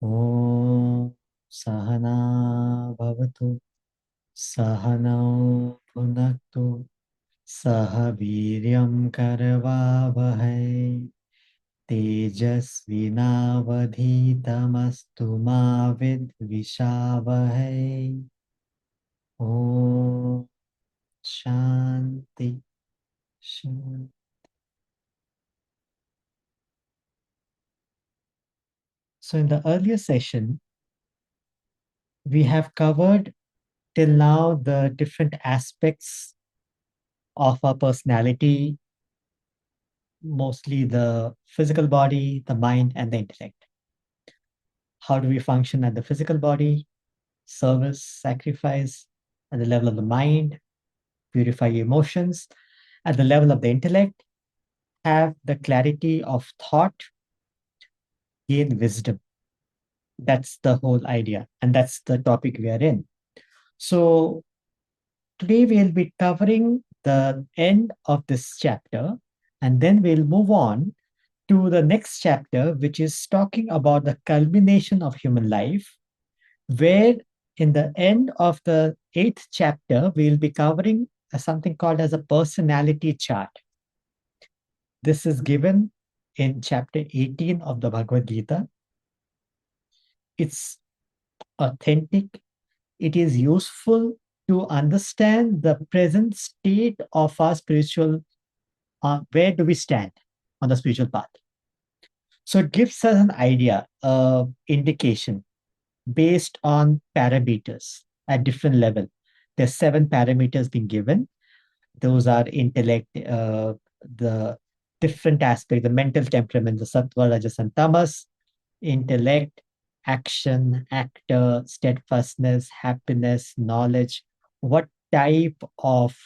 Om Sahana Bhavatu Sahanau Punaktu Sahaviryam Karavavahai Tejasvinavadhitamastu ma vidvishavahai. Om Shanti Shanti. So in the earlier session, we have covered till now the different aspects of our personality, mostly the physical body, the mind, and the intellect. How do we function at the physical body? Service, sacrifice at the level of the mind, purify emotions. At the level of the intellect, have the clarity of thought, gain wisdom. That's the whole idea. And that's the topic we are in. So today we'll be covering the end of this chapter, and then we'll move on to the next chapter, which is talking about the culmination of human life, where in the end of the eighth chapter, we'll be covering something called as a personality chart. This is given in chapter 18 of the Bhagavad Gita. It's authentic, it is useful to understand the present state of our spiritual, where do we stand on the spiritual path. So it gives us an idea, indication based on parameters at different level. There's 7 parameters being given. Those are intellect, the different aspect, the mental temperament, the sattva, rajas, and tamas, intellect, action, actor, steadfastness, happiness, knowledge. What type of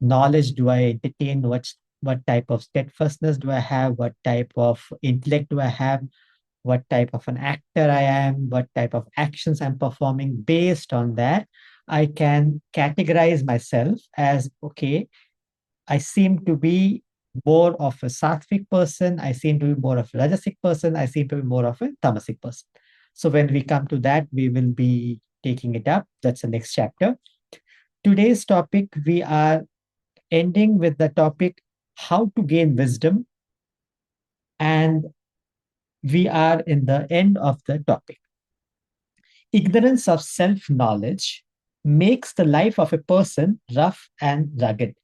knowledge do I entertain? What type of steadfastness do I have? What type of intellect do I have? What type of an actor I am, what type of actions I'm performing. Based on that, I can categorize myself as, okay, I seem to be more of a sattvic person, I seem to be more of a rajasic person, I seem to be more of a tamasic person. So when we come to that, we will be taking it up. That's the next chapter. Today's topic, we are ending with the topic how to gain wisdom, and we are in the end of the topic. Ignorance of self knowledge makes the life of a person rough and rugged.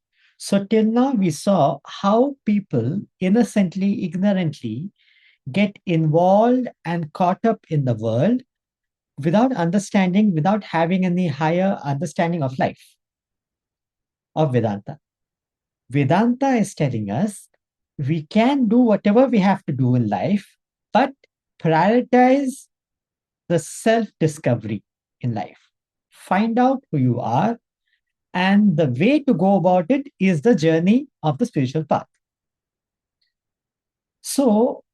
So, till now, we saw how people innocently, ignorantly get involved and caught up in the world without understanding, without having any higher understanding of life, of Vedanta. Vedanta is telling us we can do whatever we have to do in life, but prioritize the self discovery in life. Find out who you are, and the way to go about it is the journey of the spiritual path. So,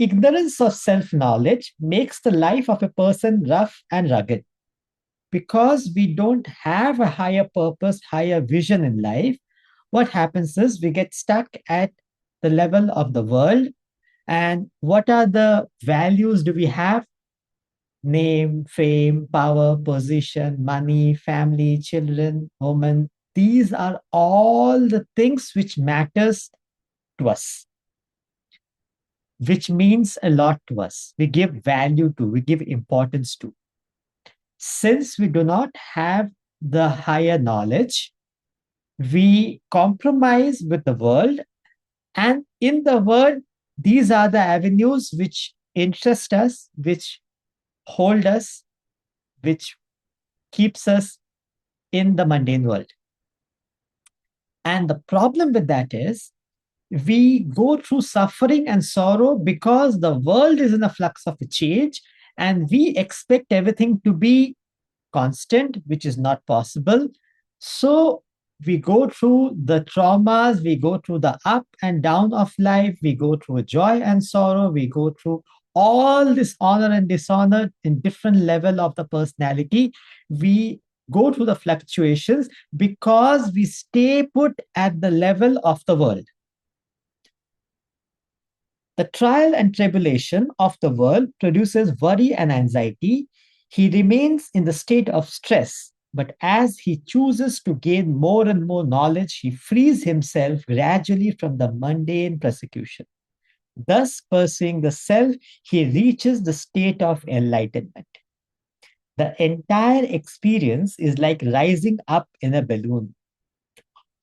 ignorance of self knowledge makes the life of a person rough and rugged because we don't have a higher purpose, higher vision in life. What happens is we get stuck at the level of the world. And what are the values do we have? Name, fame, power, position, money, family, children, woman. These are all the things which matters to us, which means a lot to us. We give value to, we give importance to. Since we do not have the higher knowledge, we compromise with the world. And in the world, these are the avenues which interest us, which hold us, which keeps us in the mundane world. And the problem with that is we go through suffering and sorrow because the world is in a flux of a change and we expect everything to be constant, which is not possible. So we go through the traumas, we go through the up and down of life, we go through joy and sorrow, we go through all this honor and dishonor in different level of the personality. We go through the fluctuations because we stay put at the level of the world. The trial and tribulation of the world produces worry and anxiety. He remains in the state of stress, but as he chooses to gain more and more knowledge, he frees himself gradually from the mundane persecution. Thus, pursuing the self, he reaches the state of enlightenment. The entire experience is like rising up in a balloon.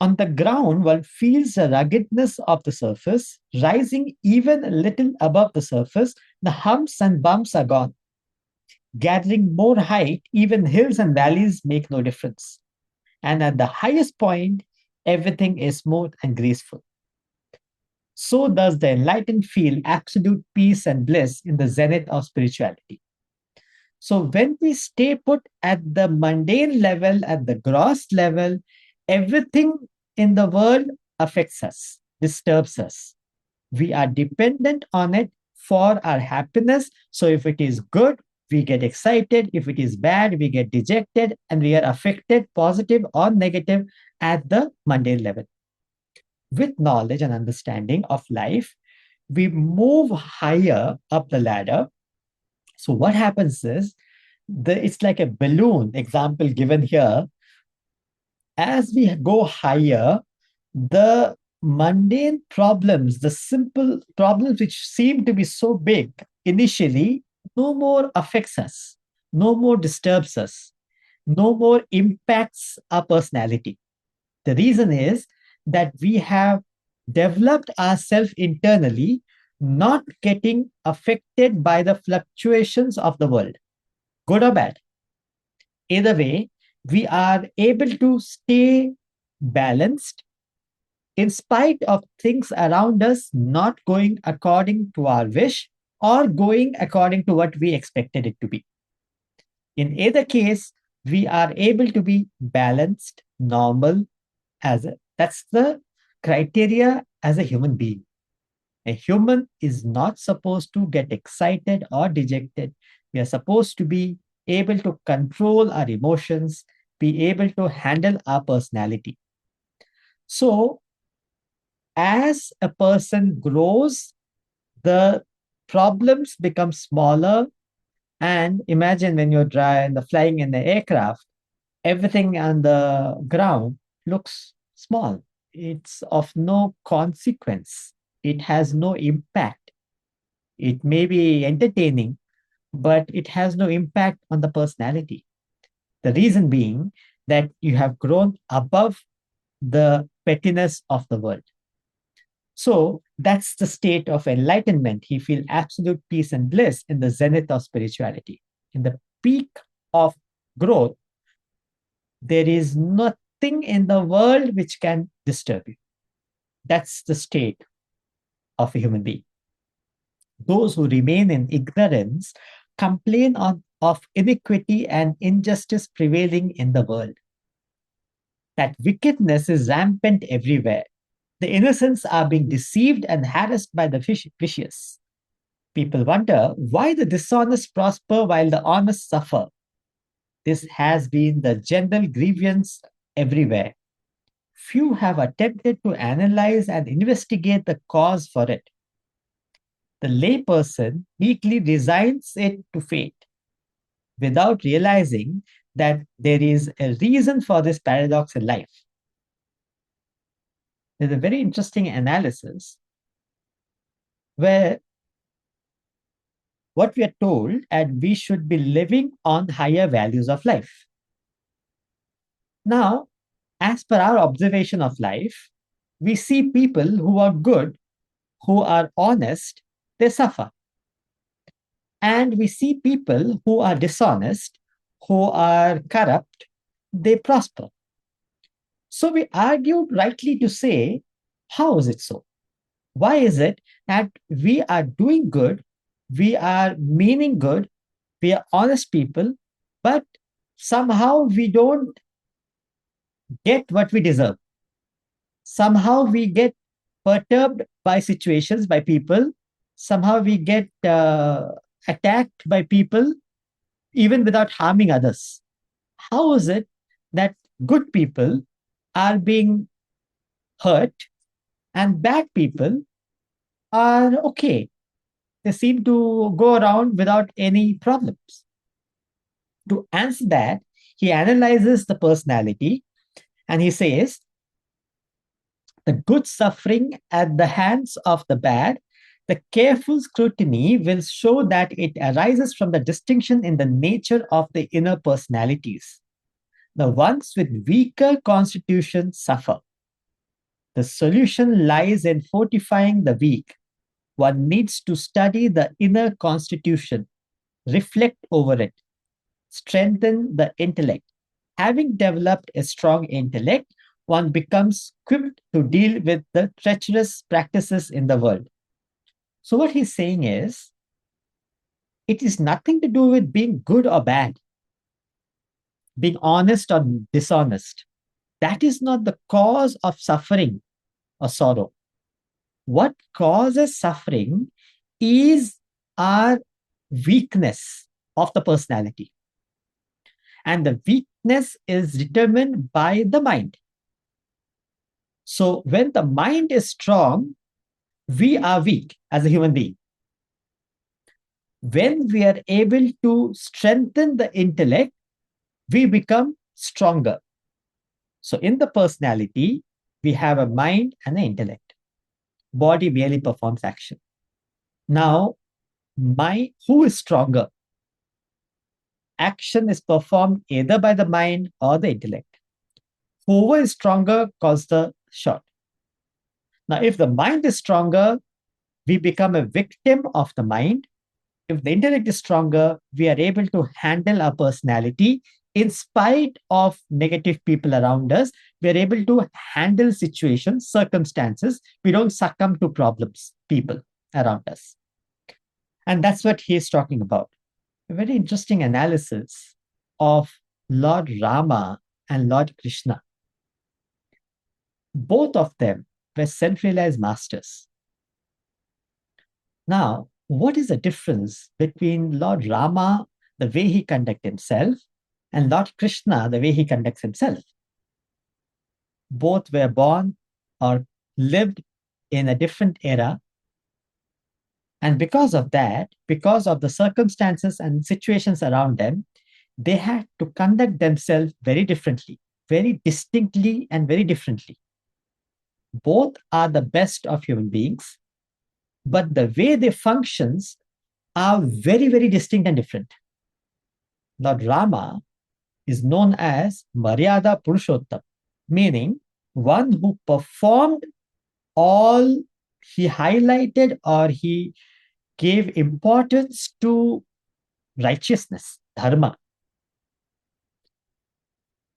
On the ground, one feels the ruggedness of the surface. Rising even a little above the surface, the humps and bumps are gone. Gathering more height, even hills and valleys make no difference. And at the highest point, everything is smooth and graceful. So does the enlightened feel absolute peace and bliss in the zenith of spirituality. So when we stay put at the mundane level, at the gross level, everything in the world affects us, disturbs us. We are dependent on it for our happiness. So if it is good, we get excited. If it is bad, we get dejected and we are affected, positive or negative, at the mundane level. With knowledge and understanding of life, we move higher up the ladder. So what happens is, it's like a balloon example given here. As we go higher, the mundane problems, the simple problems which seem to be so big initially, no more affects us, no more disturbs us, no more impacts our personality. The reason is that we have developed ourselves internally, not getting affected by the fluctuations of the world, good or bad. Either way, we are able to stay balanced in spite of things around us not going according to our wish or going according to what we expected it to be. In either case, we are able to be balanced, normal, that's the criteria as a human being. A human is not supposed to get excited or dejected. We are supposed to be able to control our emotions, be able to handle our personality. So, as a person grows, the problems become smaller. And imagine when you're flying in the aircraft, everything on the ground looks small. It's of no consequence. It has no impact. It may be entertaining, but it has no impact on the personality. The reason being that you have grown above the pettiness of the world. So that's the state of enlightenment. He feels absolute peace and bliss in the zenith of spirituality. In the peak of growth, there is nothing in the world which can disturb you. That's the state of a human being. Those who remain in ignorance complain of iniquity and injustice prevailing in the world. That wickedness is rampant everywhere. The innocents are being deceived and harassed by the vicious. People wonder why the dishonest prosper while the honest suffer. This has been the general grievance everywhere. Few have attempted to analyze and investigate the cause for it. The layperson meekly resigns it to fate without realizing that there is a reason for this paradox in life. There's a very interesting analysis where what we are told and we should be living on higher values of life. Now, as per our observation of life, we see people who are good, who are honest, they suffer. And we see people who are dishonest, who are corrupt, they prosper. So we argued rightly to say, how is it so? Why is it that we are doing good, we are meaning good, we are honest people, but somehow we don't get what we deserve? Somehow we get perturbed by situations, by people. Somehow we get attacked by people, even without harming others. How is it that good people are being hurt and bad people are okay. They seem to go around without any problems. To answer that, he analyzes the personality and he says the good suffering at the hands of the bad, the careful scrutiny will show that it arises from the distinction in the nature of the inner personalities. The ones with weaker constitutions suffer. The solution lies in fortifying the weak. One needs to study the inner constitution, reflect over it, strengthen the intellect. Having developed a strong intellect, one becomes equipped to deal with the treacherous practices in the world. So, what he's saying is, it is nothing to do with being good or bad, being honest or dishonest. That is not the cause of suffering or sorrow. What causes suffering is our weakness of the personality. And the weakness is determined by the mind. So when the mind is strong, we are weak as a human being. When we are able to strengthen the intellect, we become stronger. So in the personality, we have a mind and an intellect. Body merely performs action. Now, who is stronger? Action is performed either by the mind or the intellect. Whoever is stronger calls the shot. Now, if the mind is stronger, we become a victim of the mind. If the intellect is stronger, we are able to handle our personality in spite of negative people around us. We are able to handle situations, circumstances. We don't succumb to problems, people around us. And that's what he is talking about. A very interesting analysis of Lord Rama and Lord Krishna. Both of them were self-realized masters. Now, what is the difference between Lord Rama, the way he conducts himself, and Lord Krishna, the way he conducts himself? Both were born or lived in a different era. And because of that, because of the circumstances and situations around them, they had to conduct themselves very differently, very distinctly, and very differently. Both are the best of human beings, but the way they functions are very, very distinct and different. Lord Rama is known as Maryada Purushottam, meaning one who performed all, he highlighted or he gave importance to righteousness, dharma.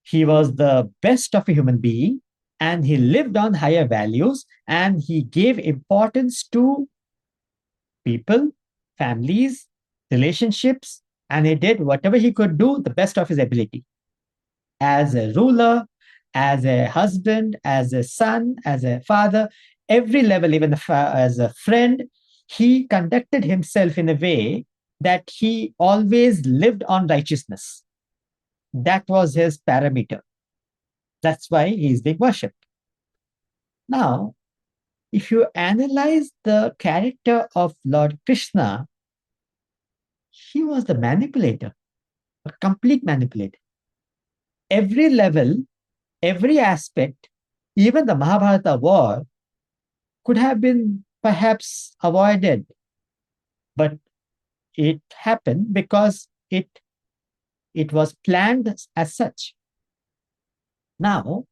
He was the best of a human being and he lived on higher values and he gave importance to people, families, relationships, and he did whatever he could do the best of his ability. As a ruler, as a husband, as a son, as a father, every level, even as a friend, he conducted himself in a way that he always lived on righteousness. That was his parameter. That's why he is being worshipped. Now, if you analyze the character of Lord Krishna, he was the manipulator, a complete manipulator. Every level, every aspect, even the Mahabharata war could have been perhaps avoided, but it happened because it was planned as such. Now,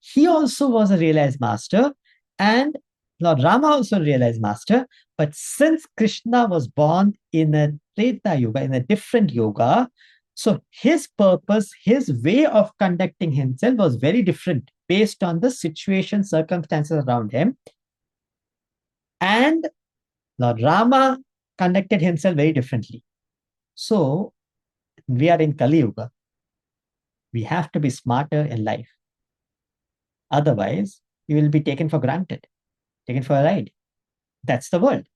he also was a realized master, and Lord Rama also realized master. But since Krishna was born in a Treta Yuga, in a different yoga, so his purpose, his way of conducting himself was very different based on the situation, circumstances around him. And Lord Rama conducted himself very differently. So we are in Kali Yuga. We have to be smarter in life. Otherwise, you will be taken for granted, taken for a ride. That's the world.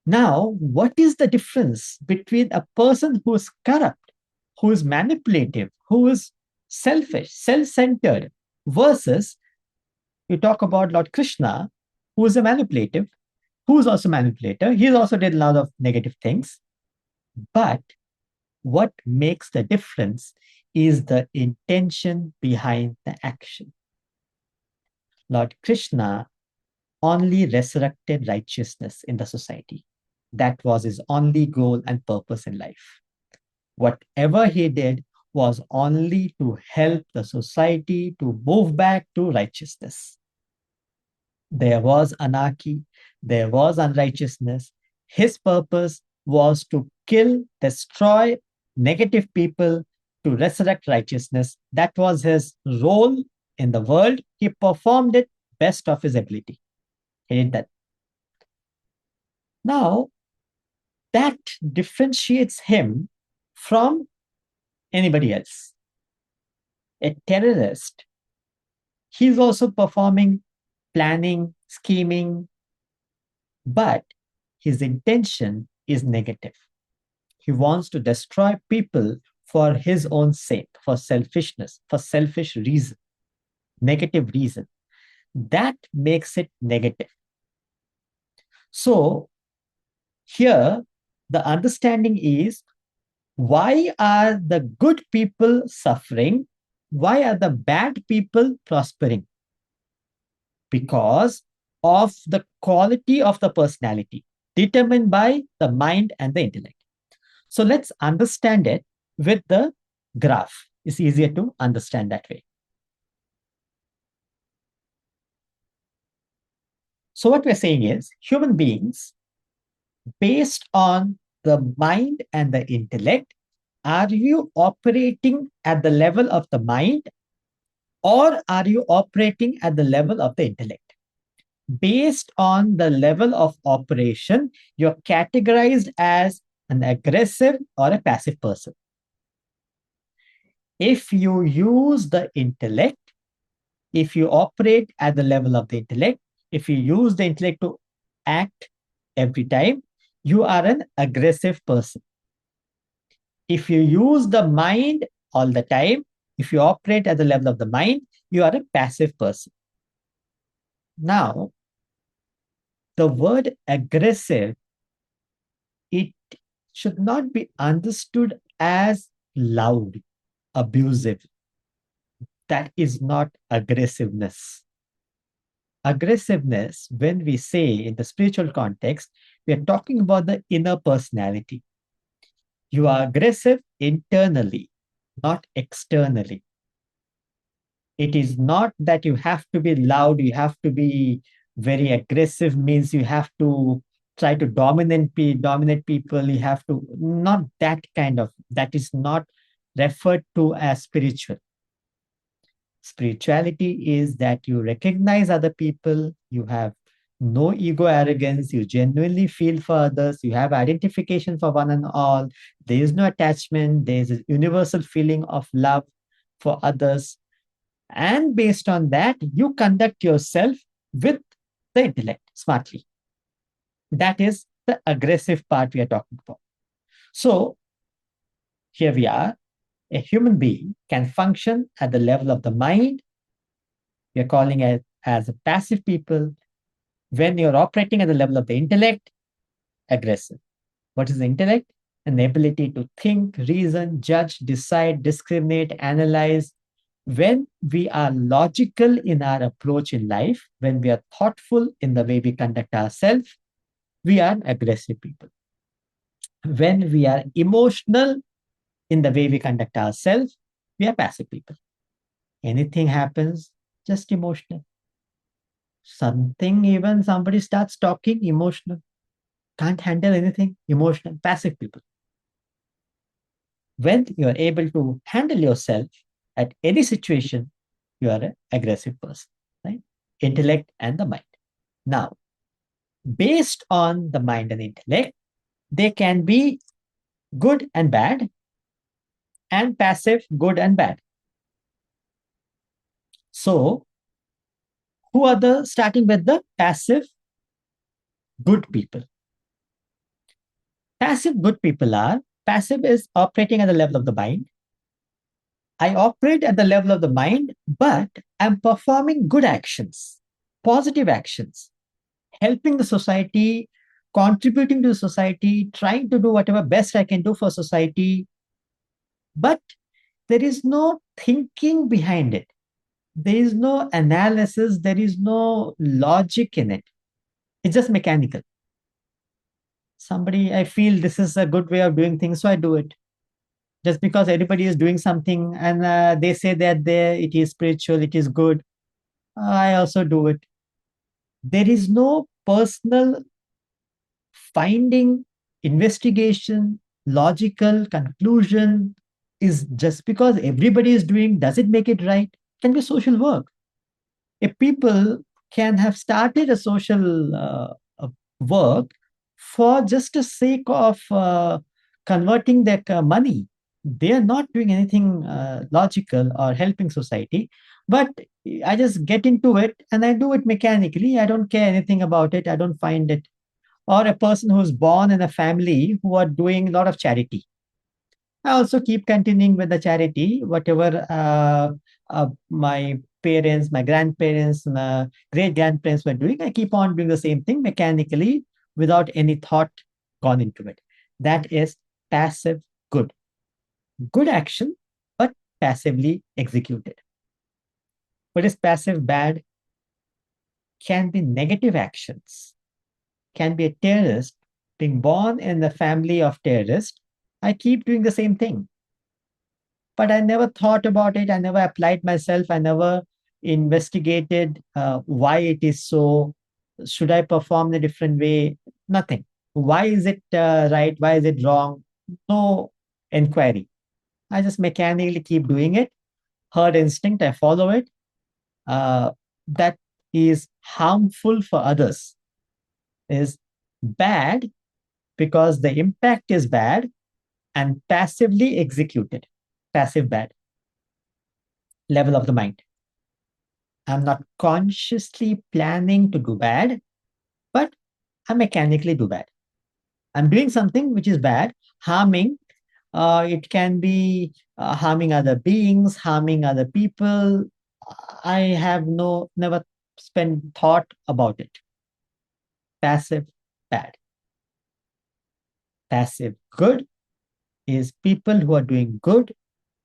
Now, what is the difference between a person who is corrupt, who is manipulative, who is selfish, self centered, versus you talk about Lord Krishna, who's a manipulative, who's also manipulator. He's also did a lot of negative things. But what makes the difference is the intention behind the action. Lord Krishna only resurrected righteousness in the society. That was his only goal and purpose in life. Whatever he did was only to help the society to move back to righteousness. There was anarchy, there was unrighteousness. His purpose was to kill, destroy negative people, to resurrect righteousness. That was his role in the world. He performed it best of his ability. He did that. Now, that differentiates him from anybody else. A terrorist, he's also performing, planning, scheming, but his intention is negative. He wants to destroy people for his own sake, for selfishness, for selfish reason, negative reason. That makes it negative. So here, the understanding is, why are the good people suffering? Why are the bad people prospering? Because of the quality of the personality determined by the mind and the intellect. So let's understand it with the graph. It's easier to understand that way. So what we're saying is, human beings, based on the mind and the intellect, are you operating at the level of the mind, or are you operating at the level of the intellect? Based on the level of operation, you're categorized as an aggressive or a passive person. If you use the intellect, if you operate at the level of the intellect, if you use the intellect to act every time, you are an aggressive person. If you use the mind all the time, if you operate at the level of the mind, you are a passive person. Now, the word aggressive, it should not be understood as loud, abusive. That is not aggressiveness. Aggressiveness, when we say in the spiritual context, we are talking about the inner personality. You are aggressive internally, not externally. It is not that you have to be loud, you have to be very aggressive, means you have to try to dominate people, you have to, not that kind of, that is not referred to as spiritual. Spirituality is that you recognize other people, you have no ego arrogance, you genuinely feel for others, you have identification for one and all, there is no attachment, there is a universal feeling of love for others. And based on that, you conduct yourself with the intellect smartly. That is the aggressive part we are talking about. So here we are. A human being can function at the level of the mind. We are calling it as a passive people. When you're operating at the level of the intellect, aggressive. What is the intellect? An ability to think, reason, judge, decide, discriminate, analyze. When we are logical in our approach in life, when we are thoughtful in the way we conduct ourselves, we are aggressive people. When we are emotional in the way we conduct ourselves, we are passive people. Anything happens, just emotional. Even somebody starts talking, emotional. Can't handle anything, emotional, passive people. When you are able to handle yourself at any situation, you are an aggressive person, right? Intellect and the mind. Now, based on the mind and intellect, they can be good and bad, and passive, good and bad. So, who are the, starting with the passive good people? Passive good people are, passive is operating at the level of the mind. I operate at the level of the mind, but I'm performing good actions, positive actions. helping the society, contributing to the society, trying to do whatever best I can do for society. But there is no thinking behind it. There is no analysis. There is no logic in it. It's just mechanical. Somebody, I feel this is a good way of doing things, so I do it. Just because everybody is doing something and they say that it is spiritual, it is good, I also do it. There is no personal finding, investigation, logical conclusion. Is just because everybody is doing, does it make it right? Can be social work. If people can have started a social work for just the sake of converting their money, they are not doing anything logical or helping society. But I just get into it and I do it mechanically. I don't care anything about it. I don't find it. Or a person who's born in a family who are doing a lot of charity, I also keep continuing with the charity, whatever my parents, my grandparents, my great grandparents were doing. I keep on doing the same thing mechanically without any thought gone into it. That is passive good. Good action, but passively executed. What is passive bad? Can be negative actions, can be a terrorist, being born in the family of terrorists. I keep doing the same thing, but I never thought about it. I never applied myself. I never investigated why it is so. Should I perform in a different way? Nothing. Why is it right? Why is it wrong? No inquiry. I just mechanically keep doing it. Herd instinct, I follow it. Uh, that is harmful for others, is bad because the impact is bad and passively executed. Passive bad level of the mind. I'm not consciously planning to do bad, but I mechanically do bad. I'm doing something which is bad, harming. It can be harming other beings, harming other people. I have never spent thought about it. Passive bad. Passive good is people who are doing good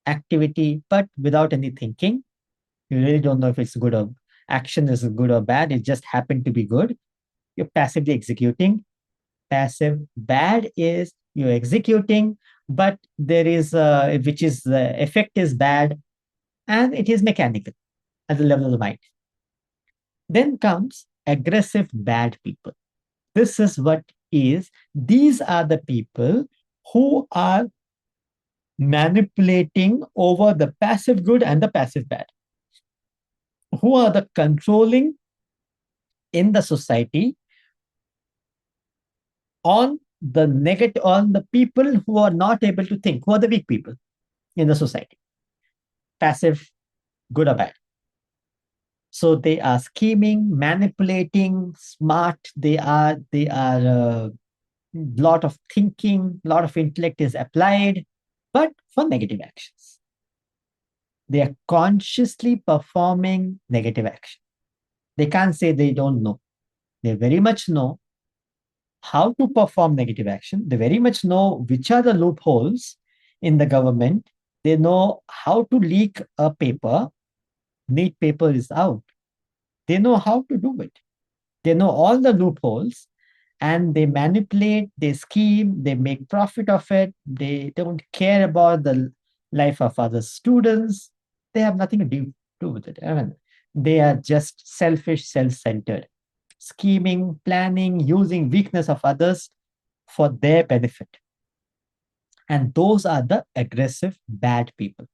activity, but without any thinking. You really don't know if it's good or action is good or bad. It just happened to be good. You're passively executing. Passive bad is you're executing, but there is which is the effect is bad and it is mechanical at the level of the mind. Then comes aggressive bad people. This is what is, these are the people who are manipulating over the passive good and the passive bad, who are the controlling in the society on the negative, on the people who are not able to think, who are the weak people in the society. Passive good or bad. So they are scheming, manipulating, smart. They are lot of thinking, lot of intellect is applied, but for negative actions. They are consciously performing negative action. They can't say they don't know. They very much know how to perform negative action. They very much know which are the loopholes in the government. They know how to leak a paper. Neat paper is out. They know how to do it. They know all the loopholes and they manipulate, they scheme, they make profit of it. They don't care about the life of other students. They have nothing to do with it. I mean, they are just selfish, self-centered, scheming, planning, using weakness of others for their benefit. And those are the aggressive, bad people.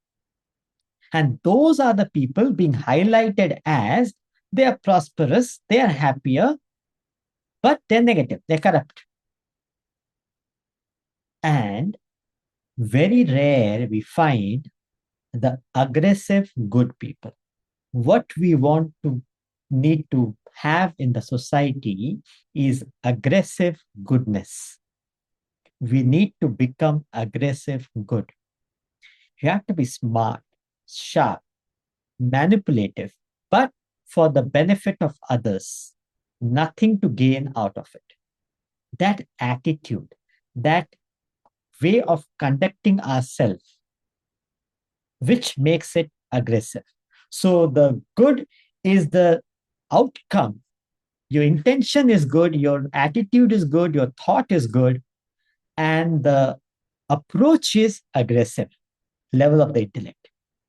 And those are the people being highlighted as they are prosperous, they are happier, but they're negative, they're corrupt. And very rare we find the aggressive good people. What we want to need to have in the society is aggressive goodness. We need to become aggressive good. You have to be smart, sharp, manipulative, but for the benefit of others. nothing to gain out of it. That attitude, that way of conducting ourselves, which makes it aggressive. So the good is the outcome. Your intention is good, your attitude is good, your thought is good, and the approach is aggressive, level of the intellect.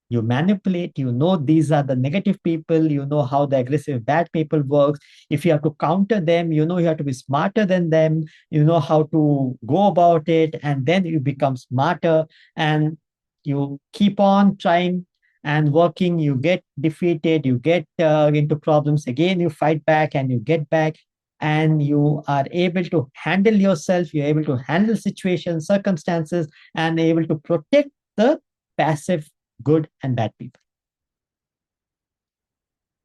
You manipulate, you know these are the negative people, you know how the aggressive bad people works. If you have to counter them, you know you have to be smarter than them, you know how to go about it, and then you become smarter, and you keep on trying and working. You get defeated, you get into problems again, you fight back and you get back, and you are able to handle yourself, you're able to handle situations, circumstances, and able to protect the passive good and bad people.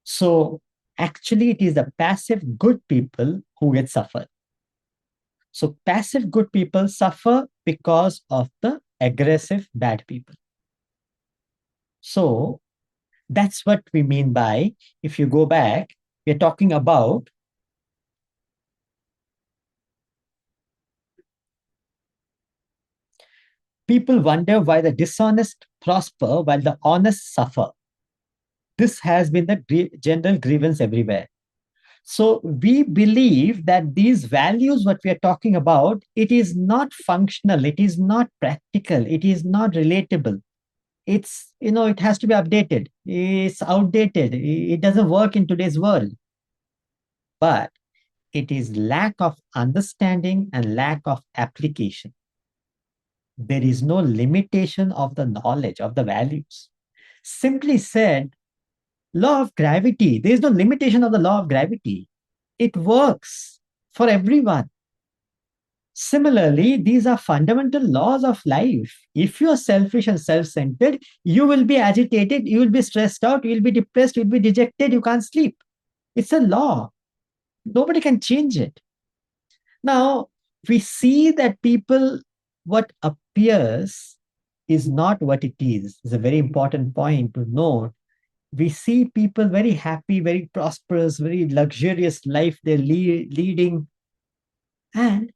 So actually, it is the passive good people who get suffered. So passive good people suffer because of the aggressive bad people. So that's what we mean by, if you go back, we're talking about people wonder why the dishonest prosper while the honest suffer. This has been the general grievance everywhere. So we believe that these values, what we are talking about, it is not functional, it is not practical, it is not relatable. It's, it has to be updated. It's outdated. It doesn't work in today's world. But it is lack of understanding and lack of application. There is no limitation of the knowledge of the values. Simply said, law of gravity, there is no limitation of the law of gravity. It works for everyone. Similarly, these are fundamental laws of life. If you are selfish and self centered, you will be agitated, you will be stressed out, you will be depressed, you will be dejected, you can't sleep. It's a law. Nobody can change it. Now, we see that people, what appears is not what it is. It's a very important point to note. We see people very happy, very prosperous, very luxurious life they're leading. And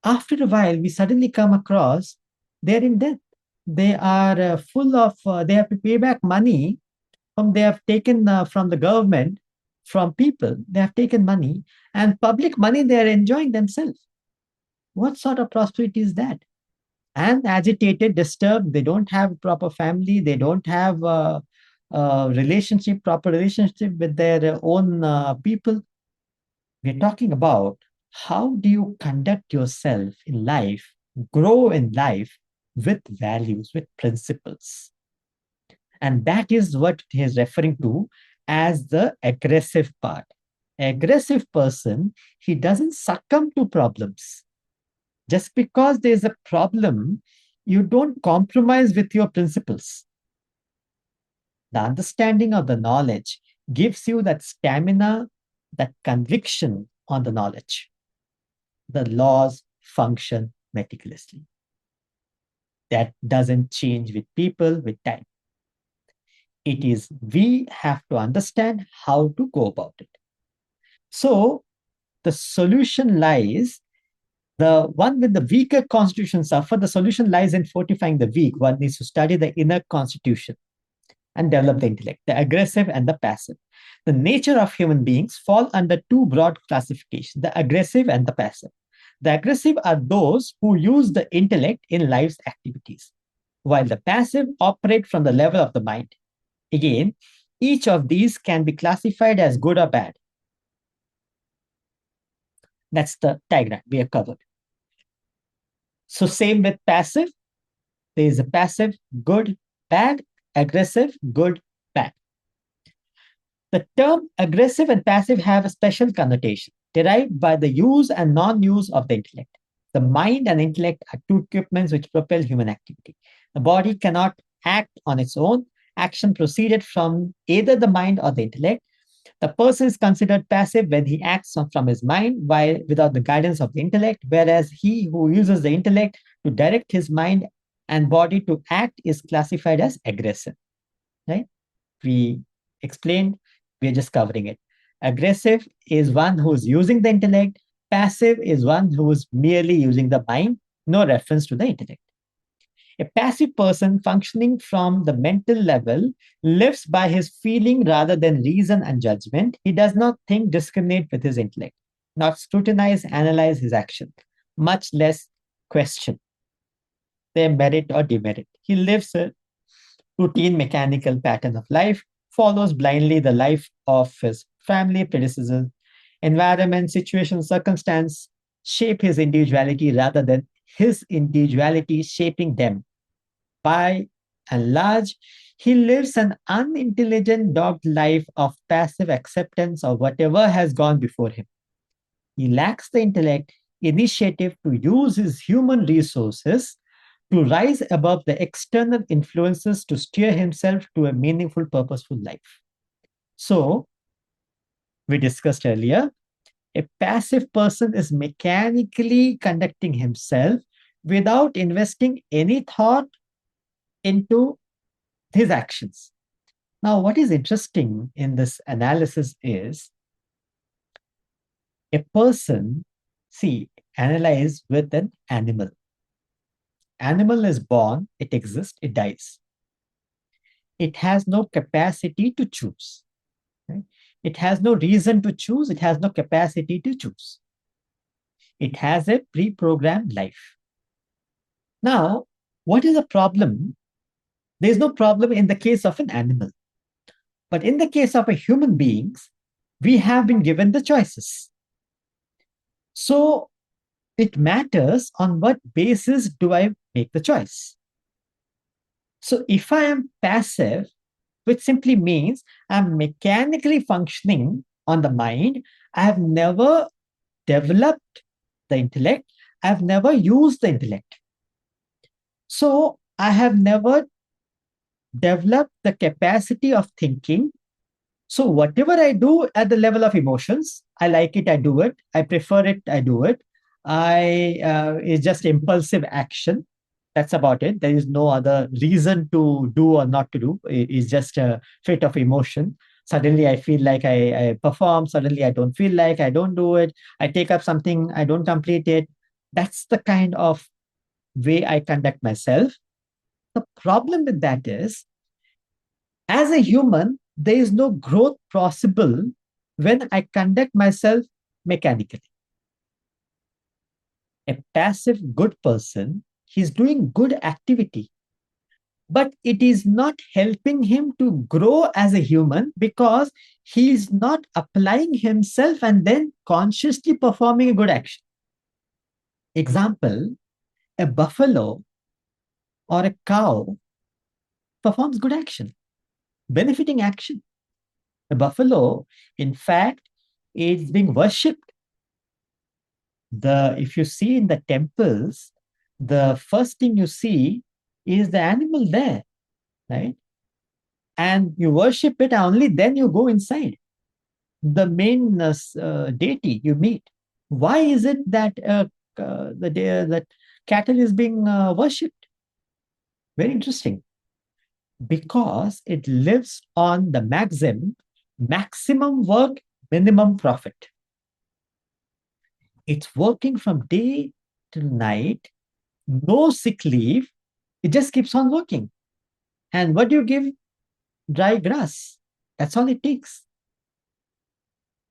after a while, we suddenly come across they're in debt. They are full of, they have to pay back money they have taken from the government, from people. They have taken money and public money they are enjoying themselves. What sort of prosperity is that? And agitated, disturbed, they don't have proper family, they don't have proper relationship with their own people. We're talking about how do you conduct yourself in life, grow in life with values, with principles. And that is what he is referring to as the aggressive part. Aggressive person, he doesn't succumb to problems. Just because there's a problem, you don't compromise with your principles. The understanding of the knowledge gives you that stamina, that conviction on the knowledge. The laws function meticulously. That doesn't change with people, with time. It is we have to understand how to go about it. So the solution lies, the one with the weaker constitution suffer, the solution lies in fortifying the weak. One needs to study the inner constitution and develop the intellect, the aggressive and the passive. The nature of human beings fall under two broad classifications, the aggressive and the passive. The aggressive are those who use the intellect in life's activities, while the passive operate from the level of the mind. Again, each of these can be classified as good or bad. That's the diagram we have covered. So same with passive. There is a passive, good, bad, aggressive, good, bad. The term aggressive and passive have a special connotation derived by the use and non-use of the intellect. The mind and intellect are two equipments which propel human activity. The body cannot act on its own. Action proceeded from either the mind or the intellect. The person is considered passive when he acts from his mind while without the guidance of the intellect, whereas he who uses the intellect to direct his mind and body to act is classified as aggressive. Right? We explained, we are just covering it. Aggressive is one who's using the intellect. Passive is one who is merely using the mind, no reference to the intellect. A passive person functioning from the mental level lives by his feeling rather than reason and judgment. He does not think, discriminate with his intellect, not scrutinize, analyze his action, much less question their merit or demerit. He lives a routine mechanical pattern of life, follows blindly the life of his family, predecessors, environment, situation, circumstance shape his individuality rather than his individuality shaping them. By and large, he lives an unintelligent, dogged life of passive acceptance of whatever has gone before him. He lacks the intellect, initiative to use his human resources to rise above the external influences to steer himself to a meaningful, purposeful life. So, we discussed earlier, a passive person is mechanically conducting himself without investing any thought into his actions. Now, what is interesting in this analysis is a person, see, analyze with an animal. Animal is born, it exists, it dies. It has no capacity to choose. Right? It has no reason to choose, it has no capacity to choose. It has a pre-programmed life. Now, what is the problem? There is no problem in the case of an animal. But in the case of a human beings, we have been given the choices. So it matters on what basis do I make the choice. So if I am passive, which simply means I'm mechanically functioning on the mind, I have never developed the intellect, I've never used the intellect. So I have never developed the capacity of thinking. So whatever I do at the level of emotions, I like it, I do it. I prefer it, I do it. It's just impulsive action. That's about it. There is no other reason to do or not to do. It's just a fit of emotion. Suddenly I feel like I perform. Suddenly I don't feel like I don't do it. I take up something, I don't complete it. That's the kind of way I conduct myself. The problem with that is, as a human, there is no growth possible when I conduct myself mechanically. A passive good person, he's doing good activity, but it is not helping him to grow as a human because he's not applying himself and then consciously performing a good action. Example, a buffalo or a cow performs good action, benefiting action. A buffalo, in fact, is being worshipped. If you see in the temples, the first thing you see is the animal there, right? And you worship it, and only then you go inside the main deity you meet. Why is it that that cattle is being worshipped? Very interesting. Because it lives on the maximum work, minimum profit. It's working from day to night, no sick leave. It just keeps on working. And what do you give? Dry grass. That's all it takes.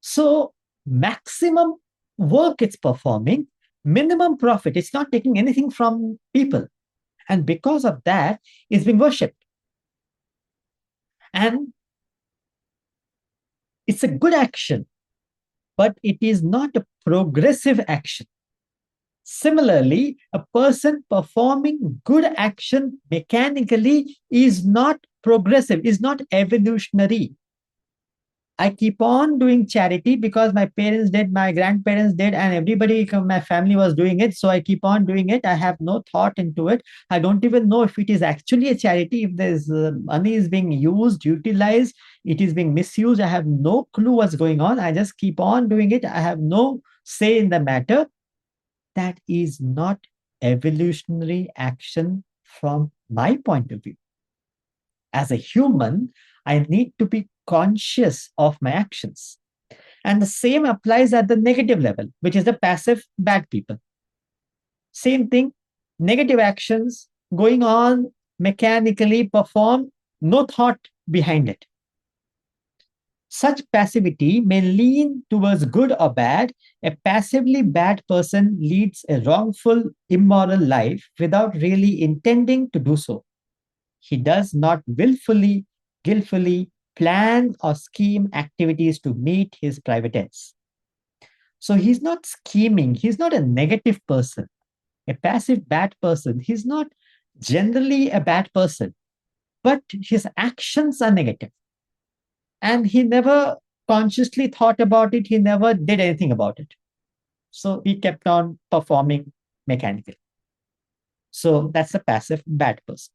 So, maximum work it's performing, minimum profit. It's not taking anything from people. And because of that, it's being worshipped. And it's a good action, but it is not a progressive action. Similarly, a person performing good action mechanically is not progressive, is not evolutionary. I keep on doing charity because my parents did, my grandparents did, and everybody in my family was doing it. So I keep on doing it. I have no thought into it. I don't even know if it is actually a charity, if there's money is being used, utilized, it is being misused. I have no clue what's going on. I just keep on doing it. I have no say in the matter. That is not evolutionary action from my point of view. As a human, I need to be conscious of my actions. And the same applies at the negative level, which is the passive bad people. Same thing, negative actions going on mechanically performed, no thought behind it. Such passivity may lean towards good or bad. A passively bad person leads a wrongful, immoral life without really intending to do so. He does not willfully, guiltfully plan or scheme activities to meet his private ends. So he's not scheming, he's not a negative person. A passive bad person, he's not generally a bad person, but his actions are negative. And he never consciously thought about it, he never did anything about it. So he kept on performing mechanically. So that's a passive bad person.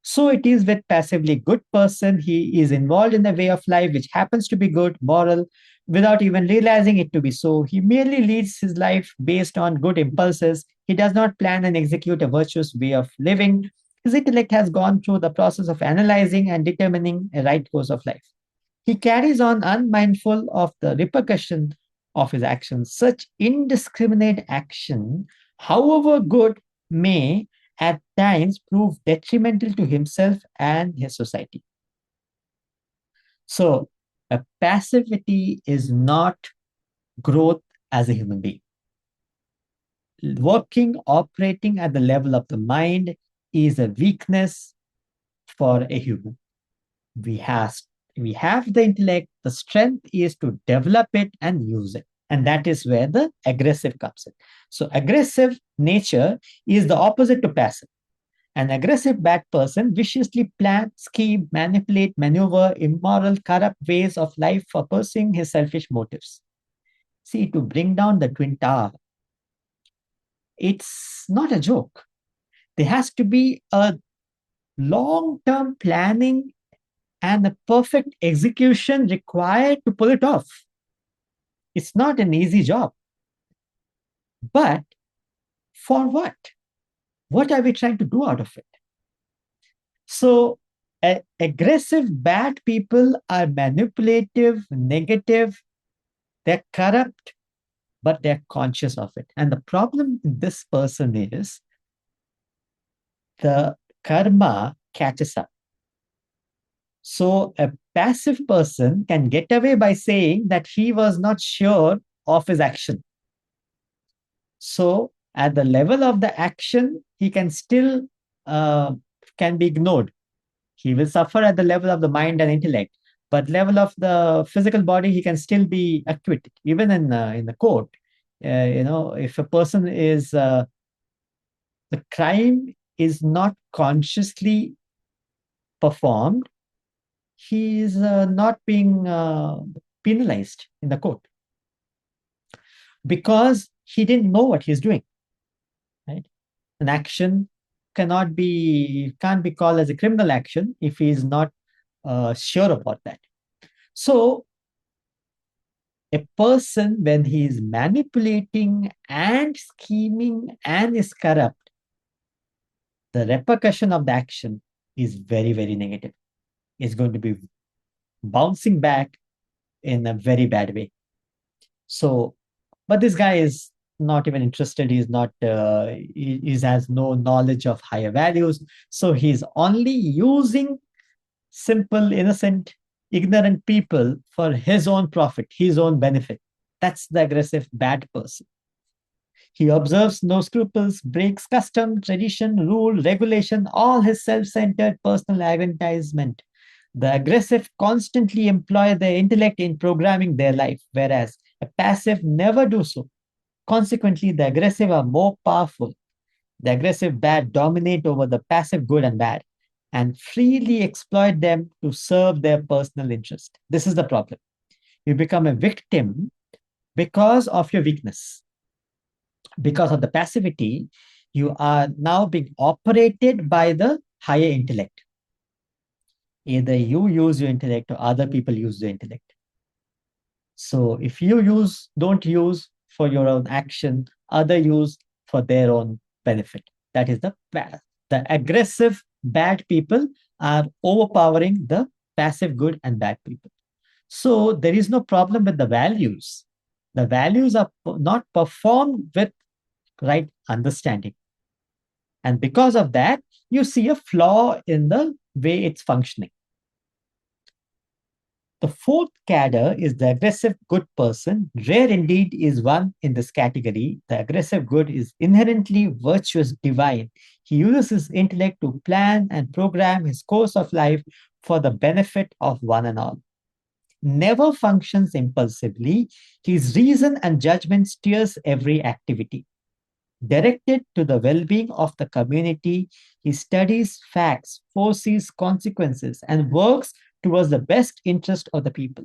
So it is with passively good person. He is involved in the way of life which happens to be good, moral, without even realizing it to be so. He merely leads his life based on good impulses. He does not plan and execute a virtuous way of living. His intellect has gone through the process of analyzing and determining a right course of life. He carries on unmindful of the repercussion of his actions. Such indiscriminate action, however good, may at times prove detrimental to himself and his society. So, a passivity is not growth as a human being. Working, operating at the level of the mind is a weakness for a human. We have, we have the intellect, the strength is to develop it and use it. And that is where the aggressive comes in. So, aggressive nature is the opposite to passive. An aggressive bad person viciously plans, scheme, manipulate, maneuver immoral, corrupt ways of life for pursuing his selfish motives. See, to bring down the Twin Tower, it's not a joke. There has to be a long term planning and a perfect execution required to pull it off. It's not an easy job. But for what? What are we trying to do out of it? So, aggressive, bad people are manipulative, negative, they're corrupt, but they're conscious of it. And the problem with this person is the karma catches up. So, a passive person can get away by saying that he was not sure of his action. So, at the level of the action, he can still can be ignored. He will suffer at the level of the mind and intellect, but level of the physical body, he can still be acquitted. Even in the court, if a person is the crime is not consciously performed, he is not being penalized in the court because he didn't know what he's doing. Right? An action can't be called as a criminal action if he is not sure about that. So, a person, when he is manipulating and scheming and is corrupt, the repercussion of the action is very, very negative. It's going to be bouncing back in a very bad way. So, but this guy is not even interested. He's not, he has no knowledge of higher values. So, he's only using simple, innocent, ignorant people for his own profit, his own benefit. That's the aggressive bad person. He observes no scruples, breaks custom, tradition, rule, regulation, all his self centered personal aggrandizement. The aggressive constantly employ their intellect in programming their life, whereas a passive never do so. Consequently, the aggressive are more powerful. The aggressive bad dominate over the passive good and bad and freely exploit them to serve their personal interest. This is the problem. You become a victim because of your weakness. Because of the passivity, you are now being operated by the higher intellect. Either you use your intellect or other people use your intellect. So if you don't use for your own action, other use for their own benefit. That is the aggressive bad people are overpowering the passive good and bad people. So there is no problem with the values. The values are not performed with right understanding. And because of that, you see a flaw in the way it's functioning. The fourth cadre is the aggressive good person. Rare indeed is one in this category. The aggressive good is inherently virtuous divine. He uses his intellect to plan and program his course of life for the benefit of one and all. Never functions impulsively. His reason and judgment steers every activity. Directed to the well being of the community, he studies facts, foresees consequences, and works towards the best interest of the people.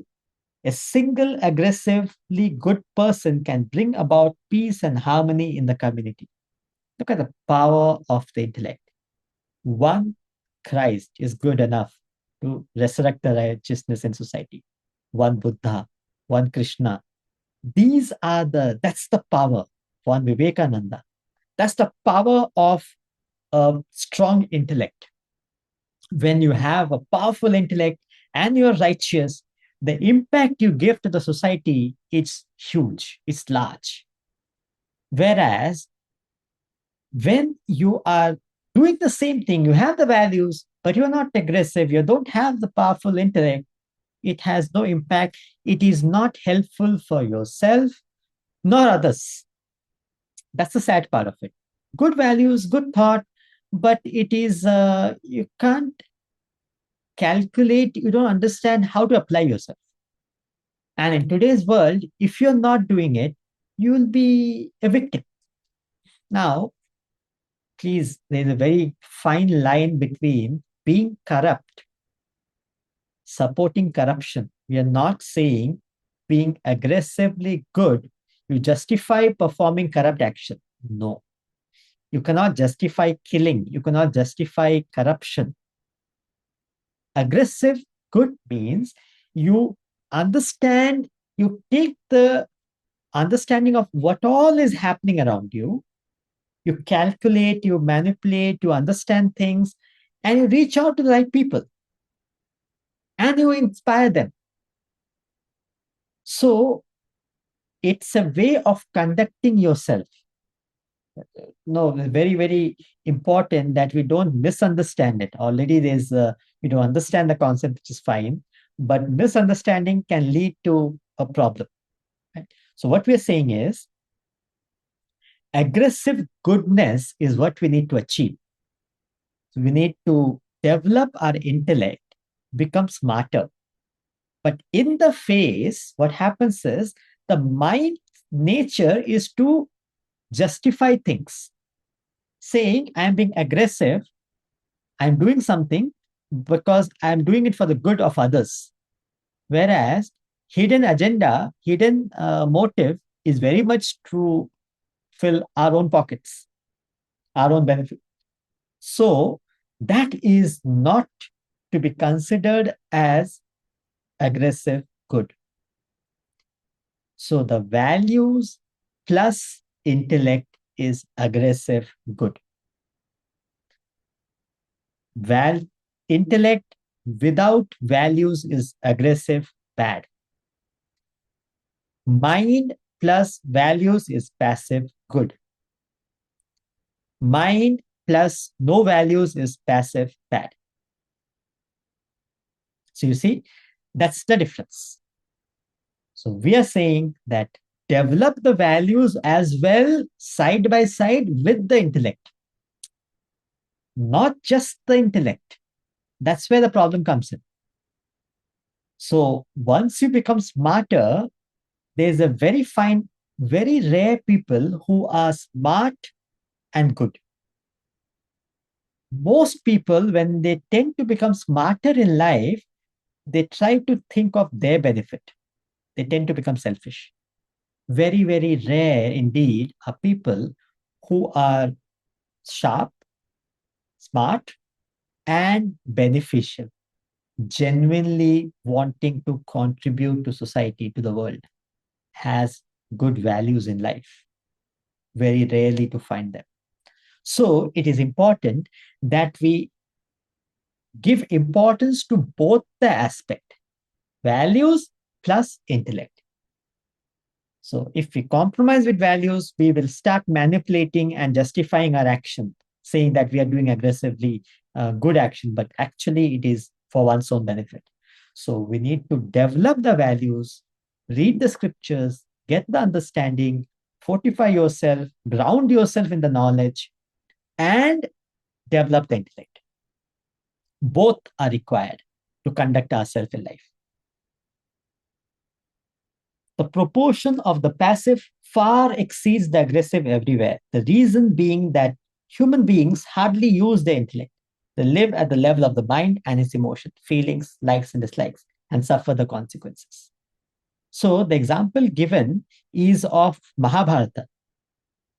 A single aggressively good person can bring about peace and harmony in the community. Look at the power of the intellect. One Christ is good enough to resurrect the righteousness in society. One Buddha, one Krishna. That's the power. One Vivekananda. That's the power of a strong intellect. When you have a powerful intellect and you're righteous, the impact you give to the society is huge, it's large. Whereas when you are doing the same thing, you have the values, but you're not aggressive, you don't have the powerful intellect, it has no impact. It is not helpful for yourself nor others. That's the sad part of it. Good values, good thought, but it is, you can't calculate, you don't understand how to apply yourself. And in today's world, if you're not doing it, you will be a victim. Now, please, there's a very fine line between being corrupt, supporting corruption. We are not saying being aggressively good, you justify performing corrupt action. No. You cannot justify killing. You cannot justify corruption. Aggressive good means you understand, you take the understanding of what all is happening around you, you calculate, you manipulate, you understand things, and you reach out to the right people and you inspire them. So it's a way of conducting yourself. No, very, very important that we don't misunderstand it. Already we don't understand the concept, which is fine, but misunderstanding can lead to a problem. Right? So what we're saying is aggressive goodness is what we need to achieve. So we need to develop our intellect, become smarter. But in the phase, what happens is the mind nature is to justify things, saying, I'm being aggressive, I'm doing something because I'm doing it for the good of others. Whereas hidden agenda, hidden motive is very much to fill our own pockets, our own benefit. So that is not to be considered as aggressive good. So the values plus intellect is aggressive good. Intellect without values is aggressive bad. Mind plus values is passive good. Mind plus no values is passive bad. So you see, that's the difference. So we are saying that develop the values as well side by side with the intellect, not just the intellect. That's where the problem comes in. So once you become smarter, there's a very fine, very rare people who are smart and good. Most people, when they tend to become smarter in life, they try to think of their benefit. They tend to become selfish. Very, very rare indeed are people who are sharp, smart, and beneficial, genuinely wanting to contribute to society, to the world, has good values in life. Very rarely to find them. So it is important that we give importance to both the aspect. Values plus intellect. So if we compromise with values, we will start manipulating and justifying our action, saying that we are doing aggressively good action, but actually it is for one's own benefit. So we need to develop the values, read the scriptures, get the understanding, fortify yourself, ground yourself in the knowledge, and develop the intellect. Both are required to conduct ourselves in life. The proportion of the passive far exceeds the aggressive everywhere. The reason being that human beings hardly use their intellect. They live at the level of the mind and its emotion, feelings, likes and dislikes, and suffer the consequences. So the example given is of Mahabharata,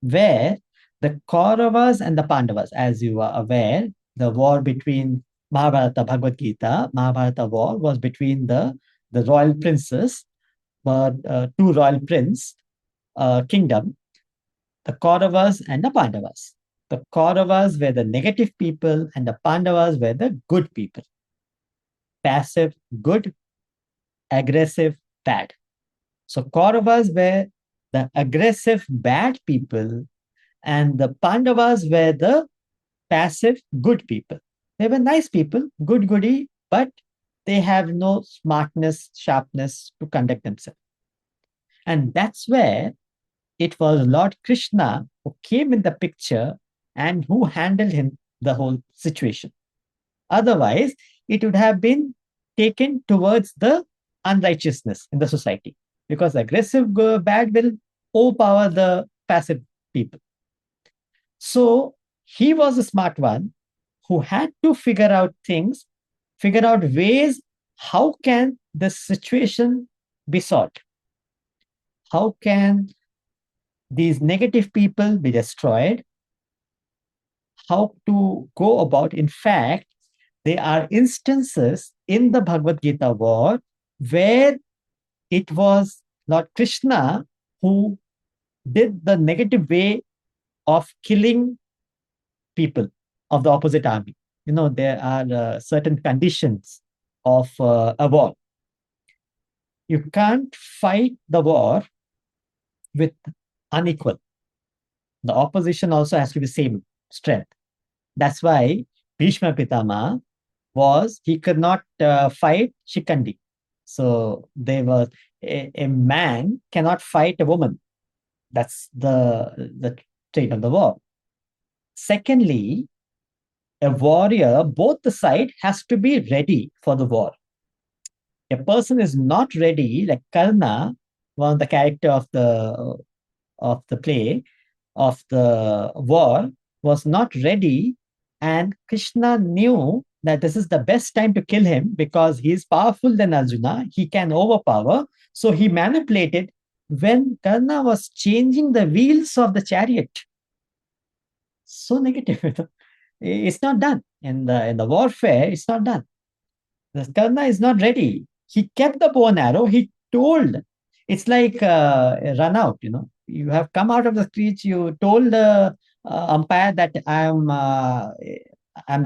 where the Kauravas and the Pandavas, as you are aware, the war between Mahabharata, Bhagavad Gita, Mahabharata war was between the royal princes, but two royal prince kingdom, the Kauravas and the Pandavas. The Kauravas were the negative people and the Pandavas were the good people. Passive, good, aggressive, bad. So Kauravas were the aggressive, bad people, and the Pandavas were the passive, good people. They were nice people, good goody, but they have no smartness, sharpness to conduct themselves. And that's where it was Lord Krishna who came in the picture and who handled him the whole situation. Otherwise, it would have been taken towards the unrighteousness in the society because aggressive bad will overpower the passive people. So he was a smart one who had to figure out things, figure out ways how can the situation be solved? How can these negative people be destroyed? How to go about? In fact, there are instances in the Bhagavad Gita war where it was Lord Krishna who did the negative way of killing people of the opposite army. You know, there are certain conditions of a war. You can't fight the war with unequal. The opposition also has to be same strength. That's why Bhishma Pitama he could not fight Shikandi. So they were a man cannot fight a woman. That's the trait of the war. Secondly, a warrior, both the side has to be ready for the war. A person is not ready, like Karna, one of the character of the play of the war, was not ready, and Krishna knew that this is the best time to kill him because he is powerful than Arjuna. He can overpower. So he manipulated when Karna was changing the wheels of the chariot. So negative. It's not done. In the warfare, it's not done. The Karna is not ready. He kept the bow and arrow. He told. It's like a run out, you know. You have come out of the creech. You told the umpire that I'm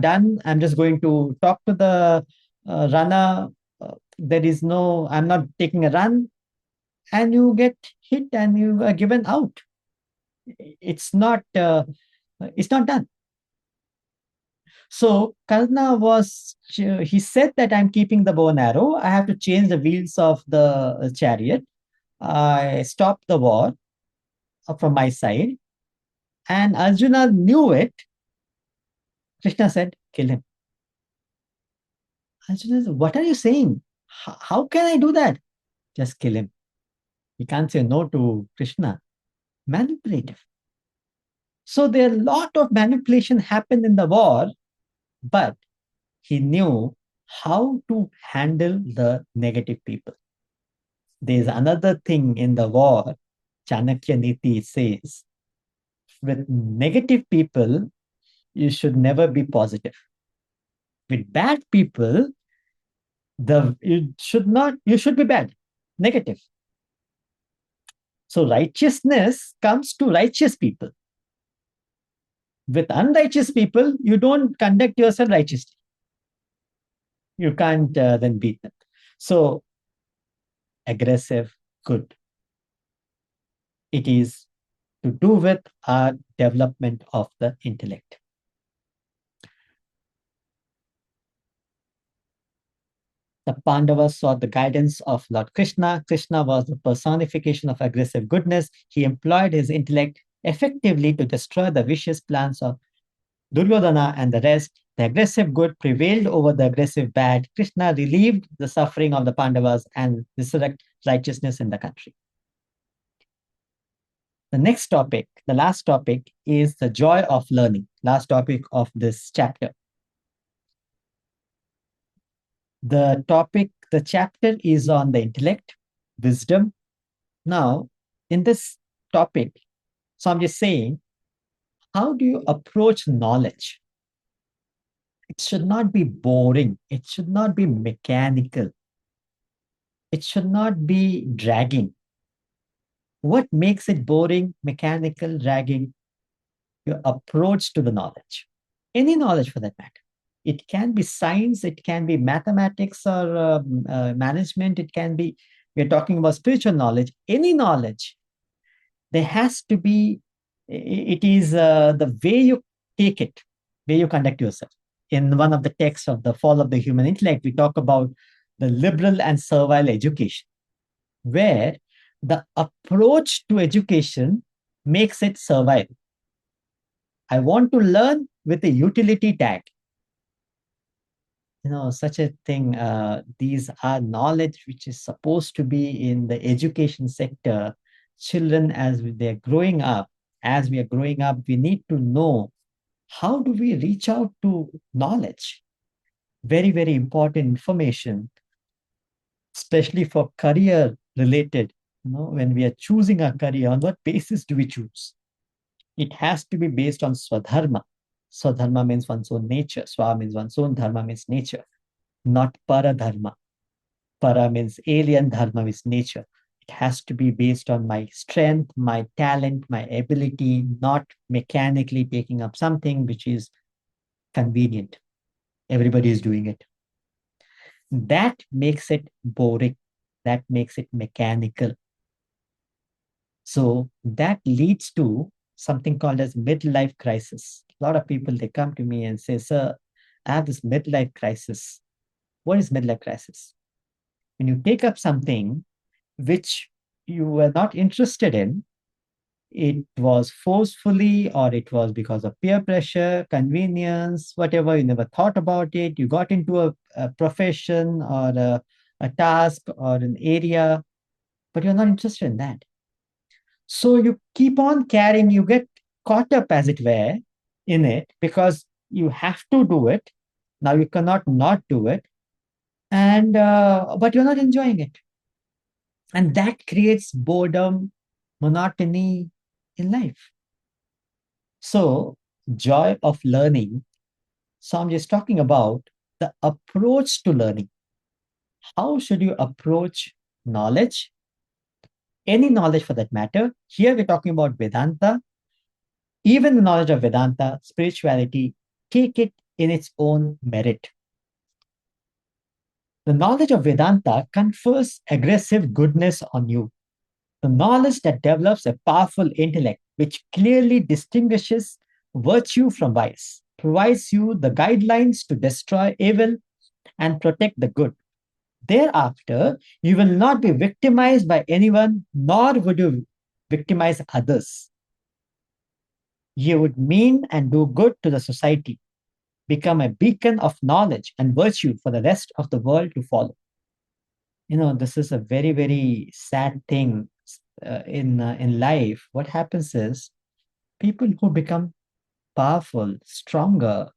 done. I'm just going to talk to the runner. There is no, I'm not taking a run. And you get hit and you are given out. It's not, it's not done. So Karna he said that I'm keeping the bow and arrow. I have to change the wheels of the chariot. I stopped the war from my side. And Arjuna knew it. Krishna said, kill him. Arjuna said, what are you saying? How can I do that? Just kill him. He can't say no to Krishna. Manipulative. So there a lot of manipulation happened in the war, but he knew how to handle the negative people. There's another thing in the war, Chanakya Niti says, with negative people, you should never be positive. With bad people, you should be bad, negative. So righteousness comes to righteous people. With unrighteous people, you don't conduct yourself righteously. You can't then beat them. So aggressive good. It is to do with our development of the intellect. The Pandavas sought the guidance of Lord Krishna. Krishna was the personification of aggressive goodness. He employed his intellect effectively to destroy the vicious plans of Duryodhana and the rest. The aggressive good prevailed over the aggressive bad. Krishna relieved the suffering of the Pandavas and resurrected righteousness in the country. The next topic, the last topic, is the joy of learning. Last topic of this chapter. The chapter is on the intellect, wisdom. Now, in this topic, so I'm just saying, how do you approach knowledge? It should not be boring. It should not be mechanical. It should not be dragging. What makes it boring, mechanical, dragging? Your approach to the knowledge. Any knowledge for that matter. It can be science, it can be mathematics or management, it can be, we're talking about spiritual knowledge, any knowledge. There has to be, it is the way you take it, way you conduct yourself. In one of the texts of The Fall of the Human Intellect, we talk about the liberal and servile education, where the approach to education makes it servile. I want to learn with a utility tag. Such a thing. These are knowledge which is supposed to be in the education sector. Children, as they're growing up, as we are growing up, we need to know how do we reach out to knowledge. Very, very important information, especially for career related. When we are choosing our career, on what basis do we choose? It has to be based on swadharma. Swadharma means one's own nature. Swa means one's own, dharma means nature, not paradharma. Para means alien, dharma means nature. It has to be based on my strength, my talent, my ability, not mechanically taking up something which is convenient. Everybody is doing it. That makes it boring. That makes it mechanical. So that leads to something called as midlife crisis. A lot of people, they come to me and say, sir, I have this midlife crisis. What is midlife crisis? When you take up something which you were not interested in, it was forcefully, or it was because of peer pressure, convenience, whatever, you never thought about it. You got into a profession or a task or an area, but you're not interested in that. So you keep on carrying, you get caught up, as it were, in it because you have to do it. Now you cannot not do it. And but you're not enjoying it. And that creates boredom, monotony in life. So, joy of learning. So, I'm just talking about the approach to learning. How should you approach knowledge? Any knowledge for that matter. Here we're talking about Vedanta. Even the knowledge of Vedanta, spirituality, take it in its own merit. The knowledge of Vedanta confers aggressive goodness on you. The knowledge that develops a powerful intellect, which clearly distinguishes virtue from vice, provides you the guidelines to destroy evil and protect the good. Thereafter, you will not be victimized by anyone, nor would you victimize others. You would mean and do good to the society, become a beacon of knowledge and virtue for the rest of the world to follow. This is a very, very sad thing in life. What happens is people who become powerful, stronger,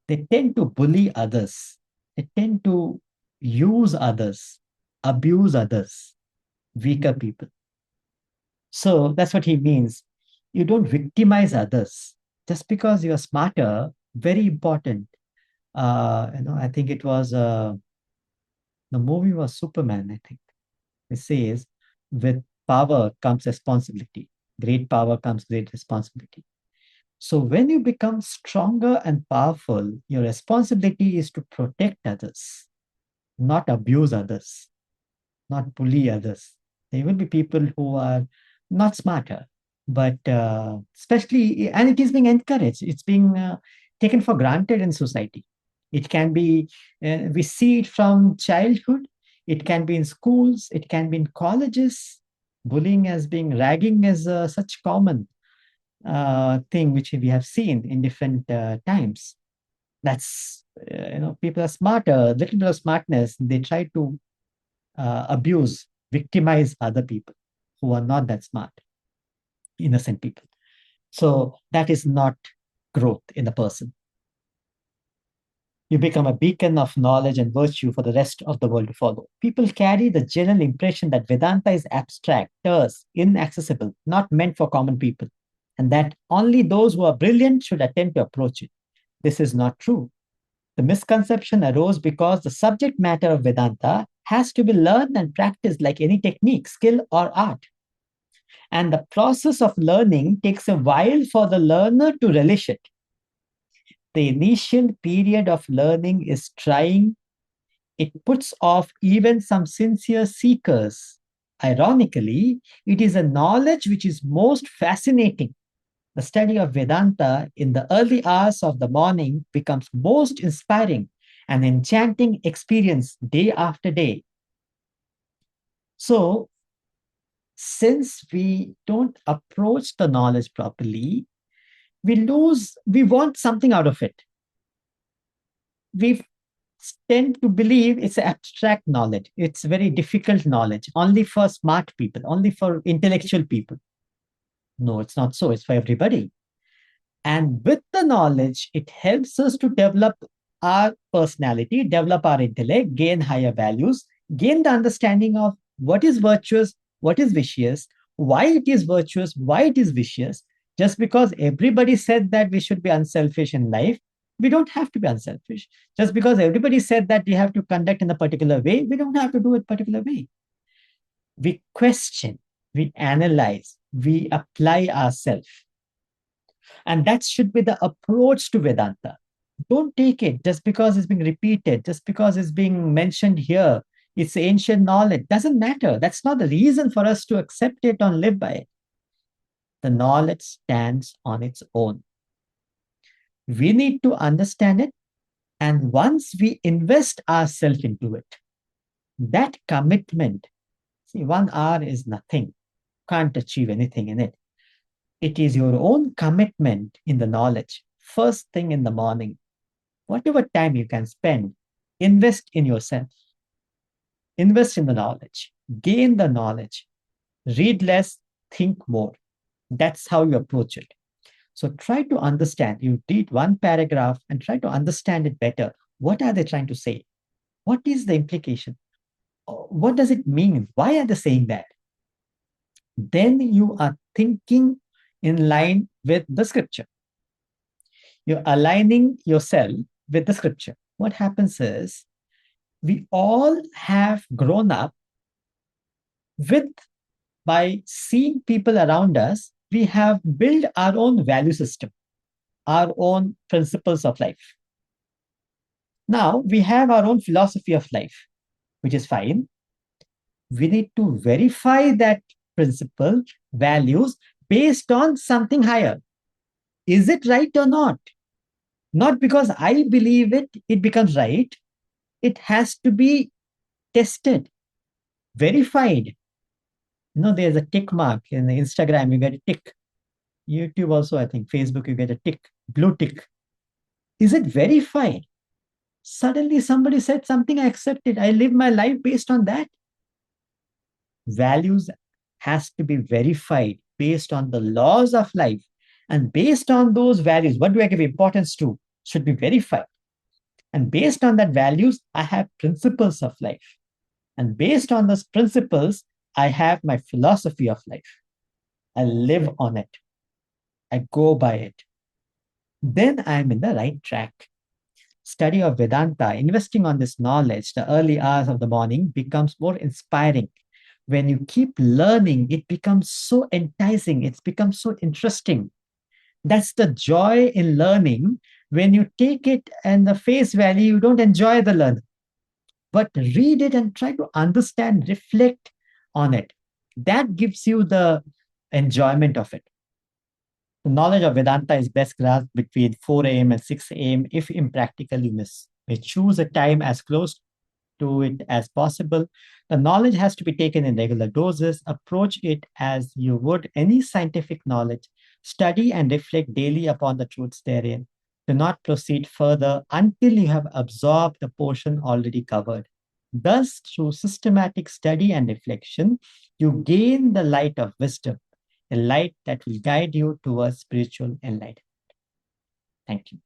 they tend to bully others. They tend to use others, abuse others, weaker people. So that's what he means. You don't victimize others just because you're smarter. Very important. I think it was the movie was Superman. I think it says, with power comes responsibility. Great power comes great responsibility. So when you become stronger and powerful, your responsibility is to protect others, not abuse others. not bully others. There will be people who are not smarter, but especially, and it is being encouraged. It's being taken for granted in society. It can be, we see it from childhood. It can be in schools. It can be in colleges. Bullying as being ragging is such common thing which we have seen in different times. That's people are smarter, little bit of smartness. They try to abuse, victimize other people who are not that smart, innocent people. So that is not growth in a person. You become a beacon of knowledge and virtue for the rest of the world to follow. People carry the general impression that Vedanta is abstract, terse, inaccessible, not meant for common people, and that only those who are brilliant should attempt to approach it. This is not true. The misconception arose because the subject matter of Vedanta has to be learned and practiced like any technique, skill, or art. And the process of learning takes a while for the learner to relish it. The initial period of learning is trying. It puts off even some sincere seekers. Ironically, it is a knowledge which is most fascinating. The study of Vedanta in the early hours of the morning becomes most inspiring and enchanting experience day after day. So, since we don't approach the knowledge properly, we want something out of it. We tend to believe it's abstract knowledge. It's very difficult knowledge, only for smart people, only for intellectual people. No, it's not so. It's for everybody. And with the knowledge, it helps us to develop our personality, develop our intellect, gain higher values, gain the understanding of what is virtuous, what is vicious, why it is virtuous, why it is vicious. Just because everybody said that we should be unselfish in life, we don't have to be unselfish. Just because everybody said that we have to conduct in a particular way, we don't have to do it a particular way. We question, we analyze, we apply ourselves. And that should be the approach to Vedanta. Don't take it just because it's being repeated, just because it's being mentioned here. It's ancient knowledge. Doesn't matter. That's not the reason for us to accept it or live by it. The knowledge stands on its own. We need to understand it. And once we invest ourselves into it, that commitment, see, 1 hour is nothing. Can't achieve anything in it. It is your own commitment in the knowledge. First thing in the morning, whatever time you can spend, invest in yourself. Invest in the knowledge. Gain the knowledge. Read less, think more. That's how you approach it. So try to understand. You read one paragraph and try to understand it better. What are they trying to say? What is the implication? What does it mean? Why are they saying that? Then you are thinking in line with the scripture. You're aligning yourself with the scripture. What happens is we all have grown up with, by seeing people around us, we have built our own value system, our own principles of life. Now we have our own philosophy of life, which is fine. We need to verify that principle, values based on something higher. Is it right or not? Not because I believe it, it becomes right. It has to be tested, verified. There's a tick mark in Instagram, you get a tick. YouTube also, I think, Facebook, you get a tick, blue tick. Is it verified? Suddenly somebody said something, I accepted. I live my life based on that. Values has to be verified based on the laws of life. And based on those values, what do I give importance to? Should be verified. And based on that values, I have principles of life. And based on those principles, I have my philosophy of life. I live on it. I go by it. Then I'm in the right track. Study of Vedanta, investing on this knowledge, the early hours of the morning becomes more inspiring. When you keep learning, it becomes so enticing. It becomes so interesting. That's the joy in learning. When you take it and the face value, you don't enjoy the learning. but read it and try to understand, reflect on it. That gives you the enjoyment of it. The knowledge of Vedanta is best grasped between 4 a.m. and 6 a.m. if impractical, you may choose a time as close to it as possible. The knowledge has to be taken in regular doses. Approach it as you would any scientific knowledge. Study and reflect daily upon the truths therein. Do not proceed further until you have absorbed the portion already covered. Thus, through systematic study and reflection, you gain the light of wisdom, a light that will guide you towards spiritual enlightenment. Thank you.